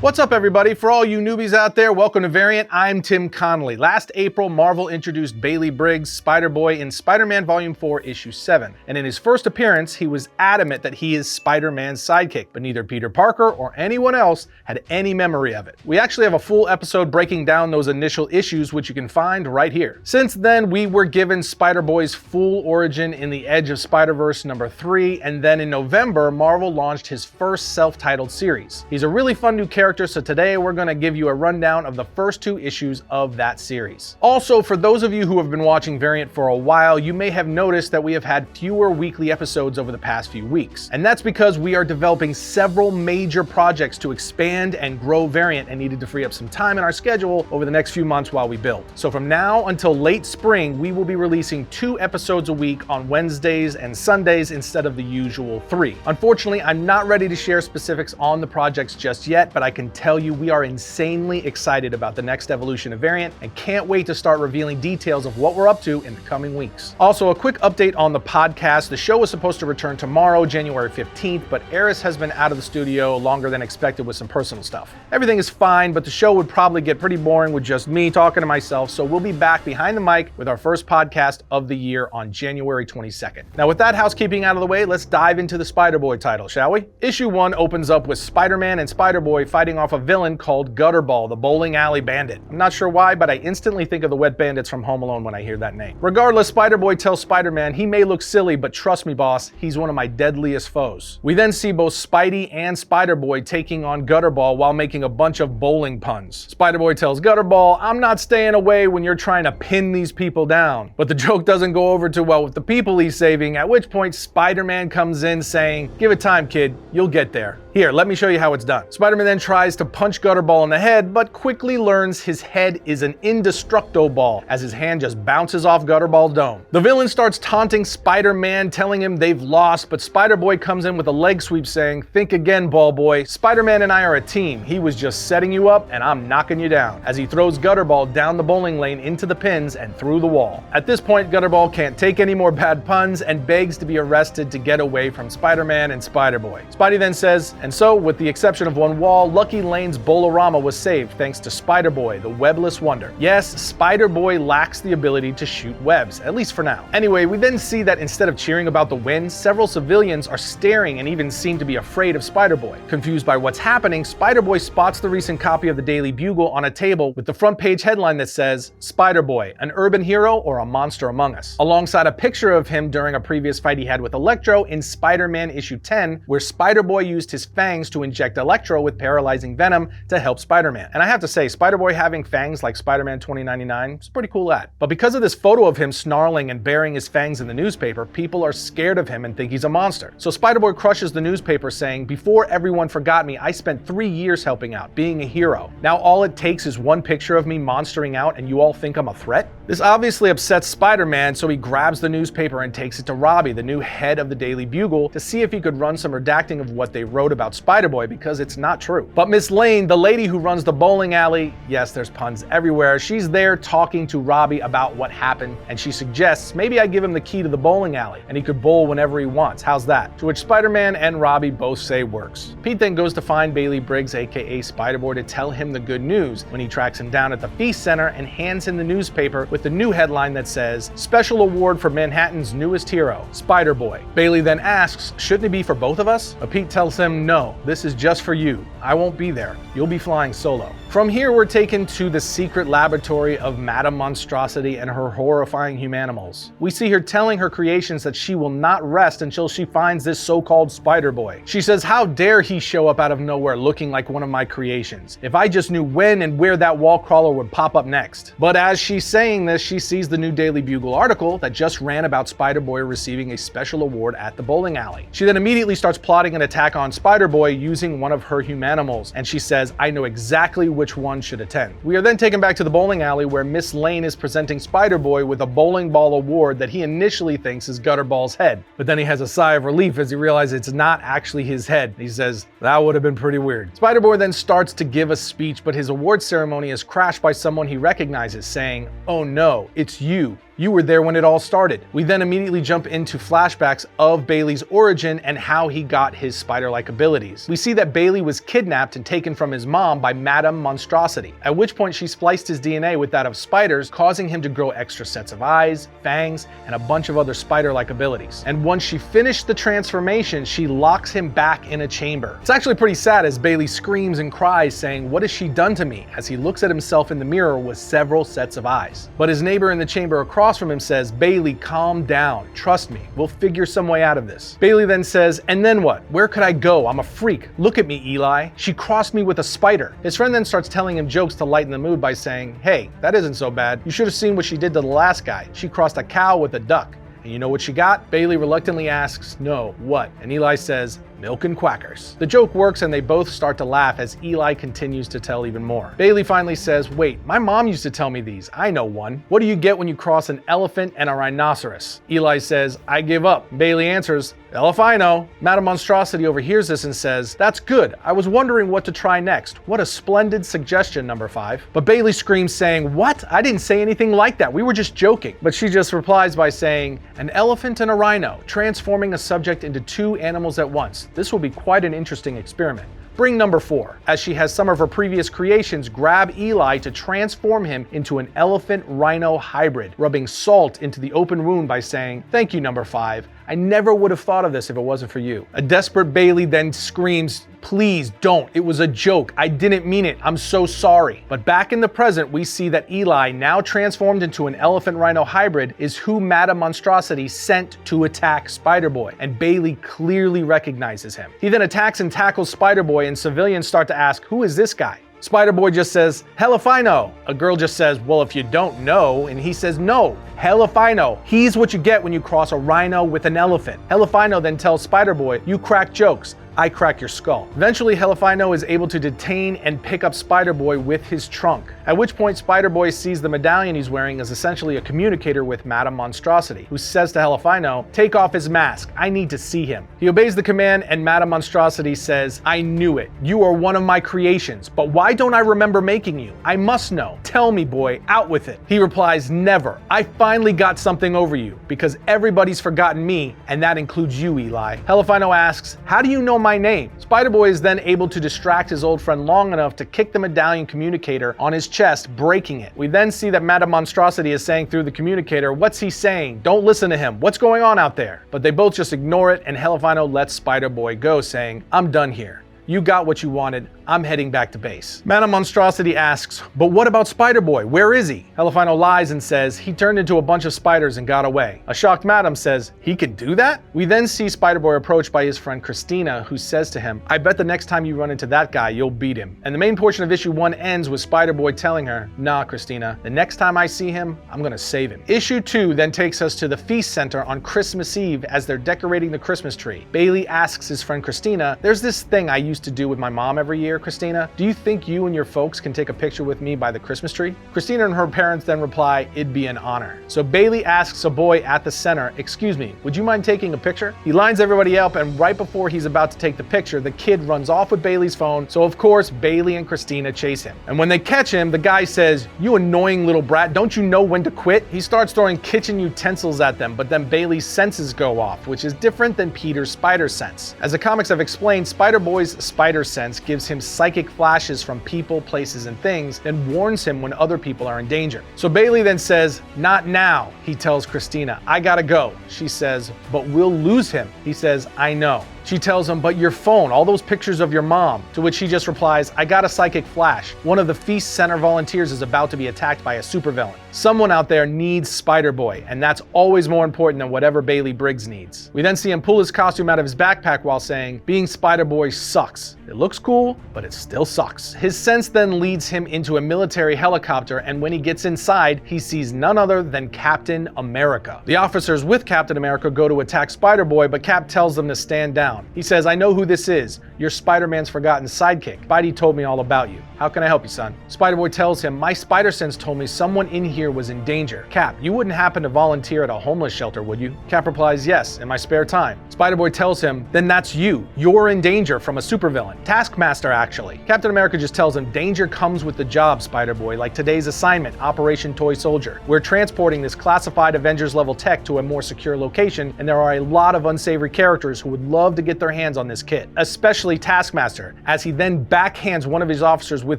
What's up, everybody? For all you newbies out there, welcome to Variant. I'm Tim Connolly. Last April, Marvel introduced Bailey Briggs, SpiderBoy, in Spider-Man Volume 4, Issue 7. And in his first appearance, he was adamant that he is Spider-Man's sidekick, but neither Peter Parker or anyone else had any memory of it. We actually have a full episode breaking down those initial issues, which you can find right here. Since then, we were given Spider-Boy's full origin in the Edge of Spider-Verse number 3, and then in November, Marvel launched his first self-titled series. He's a really fun new character, so today we're going to give you a rundown of the first 2 issues of that series. Also, for those of you who have been watching Variant for a while, you may have noticed that we have had fewer weekly episodes over the past few weeks. And that's because we are developing several major projects to expand and grow Variant and needed to free up some time in our schedule over the next few months while we build. So from now until late spring, we will be releasing 2 episodes a week on Wednesdays and Sundays instead of the usual 3. Unfortunately, I'm not ready to share specifics on the projects just yet, but I can tell you we are insanely excited about the next evolution of Variant and can't wait to start revealing details of what we're up to in the coming weeks. Also, a quick update on the podcast. The show was supposed to return tomorrow, January 15th, but Eris has been out of the studio longer than expected with some personal stuff. Everything is fine, but the show would probably get pretty boring with just me talking to myself, so we'll be back behind the mic with our first podcast of the year on January 22nd. Now, with that housekeeping out of the way, let's dive into the SpiderBoy title, shall we? Issue 1 opens up with Spider-Man and SpiderBoy fighting off a villain called Gutterball, the bowling alley bandit. I'm not sure why, but I instantly think of the wet bandits from Home Alone when I hear that name. Regardless, SpiderBoy tells Spider-Man he may look silly, but trust me, boss, he's one of my deadliest foes. We then see both Spidey and SpiderBoy taking on Gutterball while making a bunch of bowling puns. SpiderBoy tells Gutterball, "I'm not staying away when you're trying to pin these people down." But the joke doesn't go over too well with the people he's saving, at which point Spider-Man comes in saying, "Give it time, kid, you'll get there. Here, let me show you how it's done." Spider-Man then tries to punch Gutterball in the head, but quickly learns his head is an indestructo ball as his hand just bounces off Gutterball's dome. The villain starts taunting Spider-Man, telling him they've lost, but SpiderBoy comes in with a leg sweep saying, "Think again, ball boy. Spider-Man and I are a team. He was just setting you up, and I'm knocking you down," as he throws Gutterball down the bowling lane into the pins and through the wall. At this point, Gutterball can't take any more bad puns and begs to be arrested to get away from Spider-Man and SpiderBoy. Spidey then says, "And so, with the exception of one wall, Lucky Lane's Bolorama was saved thanks to SpiderBoy, the webless wonder." Yes, SpiderBoy lacks the ability to shoot webs, at least for now. Anyway, we then see that instead of cheering about the win, several civilians are staring and even seem to be afraid of SpiderBoy. Confused by what's happening, SpiderBoy spots the recent copy of the Daily Bugle on a table with the front page headline that says, "SpiderBoy, an urban hero or a monster among us?" alongside a picture of him during a previous fight he had with Electro in Spider-Man issue 10, where SpiderBoy used his fangs to inject Electro with paralyzing venom to help Spider-Man. And I have to say, SpiderBoy having fangs like Spider-Man 2099 is pretty cool at. But because of this photo of him snarling and burying his fangs in the newspaper, people are scared of him and think he's a monster. So SpiderBoy crushes the newspaper saying, "Before everyone forgot me, I spent 3 years helping out, being a hero. Now all it takes is one picture of me monstering out and you all think I'm a threat?" This obviously upsets Spider-Man, so he grabs the newspaper and takes it to Robbie, the new head of the Daily Bugle, to see if he could run some redacting of what they wrote about SpiderBoy, because it's not true. But Miss Lane, the lady who runs the bowling alley, yes, there's puns everywhere, she's there talking to Robbie about what happened, and she suggests maybe I give him the key to the bowling alley and he could bowl whenever he wants. How's that? To which Spider-Man and Robbie both say works. Pete then goes to find Bailey Briggs, aka SpiderBoy, to tell him the good news when he tracks him down at the Feast Center and hands him the newspaper with the new headline that says, "Special award for Manhattan's newest hero, SpiderBoy." Bailey then asks, "Shouldn't it be for both of us?" But Pete tells him, "No, this is just for you. I won't be there. You'll be flying solo." From here, we're taken to the secret laboratory of Madame Monstrosity and her horrifying humanimals. We see her telling her creations that she will not rest until she finds this so-called SpiderBoy. She says, "How dare he show up out of nowhere looking like one of my creations? If I just knew when and where that wall crawler would pop up next." But as she's saying this, she sees the new Daily Bugle article that just ran about SpiderBoy receiving a special award at the bowling alley. She then immediately starts plotting an attack on SpiderBoy using one of her humanimals, and she says, "I know exactly which one should attend." We are then taken back to the bowling alley where Miss Lane is presenting SpiderBoy with a bowling ball award that he initially thinks is Gutterball's head. But then he has a sigh of relief as he realizes it's not actually his head. He says, "That would have been pretty weird." SpiderBoy then starts to give a speech, but his award ceremony is crashed by someone he recognizes saying, "Oh no, it's you. You were there when it all started. We then immediately jump into flashbacks of Bailey's origin and how he got his spider-like abilities. We see that Bailey was kidnapped and taken from his mom by Madame Monstrosity, at which point she spliced his DNA with that of spiders, causing him to grow extra sets of eyes, fangs, and a bunch of other spider-like abilities. And once she finished the transformation, she locks him back in a chamber. It's actually pretty sad as Bailey screams and cries, saying, "What has she done to me?" as he looks at himself in the mirror with several sets of eyes. But his neighbor in the chamber across from him says, "Bailey, calm down. Trust me, we'll figure some way out of this." Bailey then says, "And then what? Where could I go? I'm a freak. Look at me, Eli. She crossed me with a spider." His friend then starts telling him jokes to lighten the mood by saying, "Hey, that isn't so bad. You should have seen what she did to the last guy. She crossed a cow with a duck. And you know what she got?" Bailey reluctantly asks, "No, what?" And Eli says, "Milk and quackers." The joke works and they both start to laugh as Eli continues to tell even more. Bailey finally says, "Wait, my mom used to tell me these. I know one. What do you get when you cross an elephant and a rhinoceros?" Eli says, "I give up." Bailey answers, "Hell if I know." Madame Monstrosity overhears this and says, "That's good. I was wondering what to try next. What a splendid suggestion, number 5. But Bailey screams saying, "What? I didn't say anything like that. We were just joking." But she just replies by saying, "An elephant and a rhino, transforming a subject into 2 animals at once. This will be quite an interesting experiment." Bring number 4, as she has some of her previous creations grab Eli to transform him into an elephant-rhino hybrid, rubbing salt into the open wound by saying, "Thank you, number 5. I never would have thought of this if it wasn't for you." A desperate Bailey then screams, "Please don't. It was a joke. I didn't mean it. I'm so sorry." But back in the present, we see that Eli, now transformed into an elephant-rhino hybrid, is who Madame Monstrosity sent to attack SpiderBoy, and Bailey clearly recognizes him. He then attacks and tackles SpiderBoy, and civilians start to ask, "Who is this guy?" SpiderBoy just says, "Hell if I know." A girl just says, "Well, if you don't know," and he says, "No, hell if I know. He's what you get when you cross a rhino with an elephant." Hell if I know then tells SpiderBoy, "You crack jokes. I crack your skull." Eventually, Hellifino is able to detain and pick up SpiderBoy with his trunk, at which point SpiderBoy sees the medallion he's wearing as essentially a communicator with Madame Monstrosity, who says to Hellifino, "Take off his mask. I need to see him." He obeys the command and Madame Monstrosity says, "I knew it. You are one of my creations, but why don't I remember making you? I must know. Tell me, boy, out with it." He replies, "Never. I finally got something over you, because everybody's forgotten me, and that includes you, Eli." Hellifino asks, "How do you know my name?" SpiderBoy is then able to distract his old friend long enough to kick the medallion communicator on his chest, breaking it. We then see that Madame Monstrosity is saying through the communicator, "What's he saying? Don't listen to him. What's going on out there?" But they both just ignore it, and Hellifino lets SpiderBoy go, saying, "I'm done here. You got what you wanted. I'm heading back to base." Madame Monstrosity asks, "But what about SpiderBoy? Where is he?" Hellifino lies and says, "He turned into a bunch of spiders and got away." A shocked Madame says, "He can do that?" We then see SpiderBoy approached by his friend Christina, who says to him, "I bet the next time you run into that guy, you'll beat him." And the main portion of issue 1 ends with SpiderBoy telling her, "Nah, Christina, the next time I see him, I'm gonna save him." Issue 2 then takes us to the Feast Center on Christmas Eve as they're decorating the Christmas tree. Bailey asks his friend Christina, "There's this thing I used to do with my mom every year, Christina. Do you think you and your folks can take a picture with me by the Christmas tree?" Christina and her parents then reply, "It'd be an honor." So Bailey asks a boy at the center, "Excuse me, would you mind taking a picture?" He lines everybody up, and right before he's about to take the picture, the kid runs off with Bailey's phone, so of course Bailey and Christina chase him. And when they catch him, the guy says, "You annoying little brat, don't you know when to quit?" He starts throwing kitchen utensils at them, but then Bailey's senses go off, which is different than Peter's SpiderSense. As the comics have explained, SpiderBoy's SpiderSense gives him psychic flashes from people, places, and things, then warns him when other people are in danger. So Bailey then says, "Not now." He tells Christina, "I gotta go." She says, "But we'll lose him." He says, "I know." She tells him, "But your phone, all those pictures of your mom." To which he just replies, "I got a psychic flash. One of the Feast Center volunteers is about to be attacked by a supervillain. Someone out there needs SpiderBoy, and that's always more important than whatever Bailey Briggs needs." We then see him pull his costume out of his backpack while saying, "Being SpiderBoy sucks. It looks cool, but it still sucks." His sense then leads him into a military helicopter, and when he gets inside, he sees none other than Captain America. The officers with Captain America go to attack SpiderBoy, but Cap tells them to stand down. He says, "I know who this is. You're Spider-Man's forgotten sidekick. Spidey told me all about you. How can I help you, son? SpiderBoy tells him, my SpiderSense told me someone in here was in danger. Cap, you wouldn't happen to volunteer at a homeless shelter, would you? Cap replies, yes, in my spare time. SpiderBoy tells him, then that's you. You're in danger from a supervillain. Taskmaster, actually. Captain America just tells him, danger comes with the job, SpiderBoy, like today's assignment, Operation Toy Soldier. We're transporting this classified Avengers-level tech to a more secure location, and there are a lot of unsavory characters who would love to get their hands on this kit, especially Taskmaster, as he then backhands one of his officers with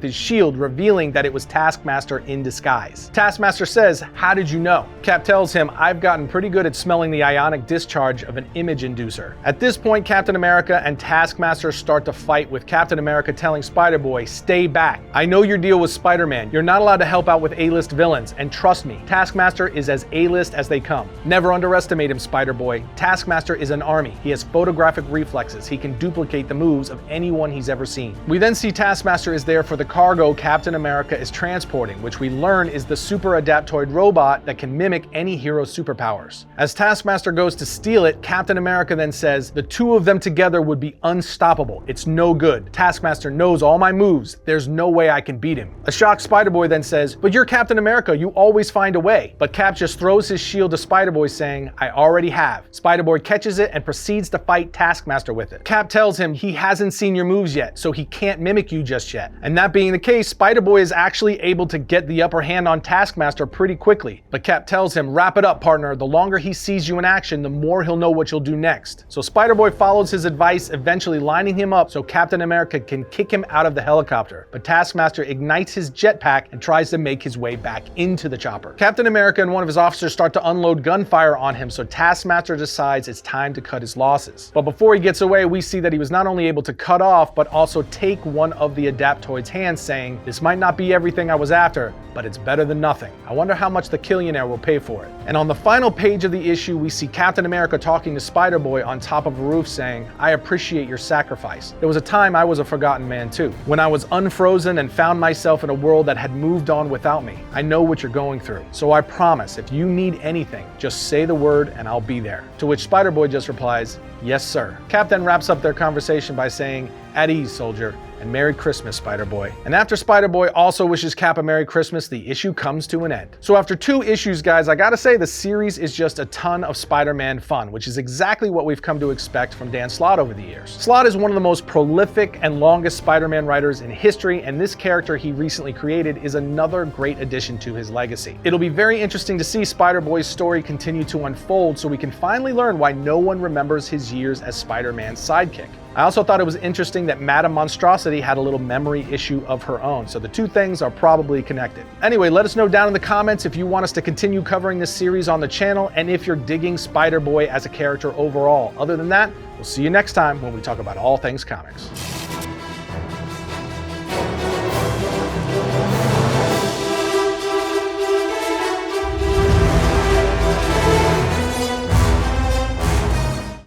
his shield, revealing that it was Taskmaster in disguise. Taskmaster says, how did you know? Cap tells him, I've gotten pretty good at smelling the ionic discharge of an image inducer. At this point, Captain America and Taskmaster start to fight, with Captain America telling Spider-Boy, stay back. I know your deal with Spider-Man. You're not allowed to help out with A-list villains, and trust me, Taskmaster is as A-list as they come. Never underestimate him, Spider-Boy. Taskmaster is an army. He has photographic reflexes. He can duplicate the moves of anyone he's ever seen. We then see Taskmaster is there for the cargo Captain America is transporting, which we learn is the super adaptoid robot that can mimic any hero's superpowers. As Taskmaster goes to steal it, Captain America then says, the two of them together would be unstoppable. It's no good. Taskmaster knows all my moves. There's no way I can beat him. A shocked Spider-Boy then says, but you're Captain America. You always find a way. But Cap just throws his shield to Spider-Boy saying, I already have. Spider-Boy catches it and proceeds to fight Taskmaster with it. Cap tells him he hasn't seen your moves yet, so he can't mimic you just yet. And that being the case, Spider-Boy is actually able to get the upper hand on Taskmaster pretty quickly. But Cap tells him, wrap it up, partner. The longer he sees you in action, the more he'll know what you'll do next. So Spider-Boy follows his advice, eventually lining him up so Captain America can kick him out of the helicopter. But Taskmaster ignites his jetpack and tries to make his way back into the chopper. Captain America and one of his officers start to unload gunfire on him, so Taskmaster decides it's time to cut his losses. But before he gets away, we see that he was not only able to cut off, but also take one of the Adaptoid's hands, saying, this might not be everything I was after, but it's better than nothing. I wonder how much the Killionaire will pay for it. And on the final page of the issue, we see Captain America talking to Spider-Boy on top of a roof saying, I appreciate your sacrifice. There was a time I was a forgotten man too, when I was unfrozen and found myself in a world that had moved on without me. I know what you're going through. So I promise, if you need anything, just say the word and I'll be there. To which Spider-Boy just replies, yes, sir. Cap then wraps up their conversation by saying, at ease, soldier. And Merry Christmas, Spider-Boy. And after Spider-Boy also wishes Cap a Merry Christmas, the issue comes to an end. So after 2 issues, guys, I gotta say the series is just a ton of Spider-Man fun, which is exactly what we've come to expect from Dan Slott over the years. Slott is one of the most prolific and longest Spider-Man writers in history, and this character he recently created is another great addition to his legacy. It'll be very interesting to see Spider-Boy's story continue to unfold so we can finally learn why no one remembers his years as Spider-Man's sidekick. I also thought it was interesting that Madame Monstrosity had a little memory issue of her own, so the two things are probably connected. Anyway, let us know down in the comments if you want us to continue covering this series on the channel and if you're digging Spider-Boy as a character overall. Other than that, we'll see you next time when we talk about all things comics.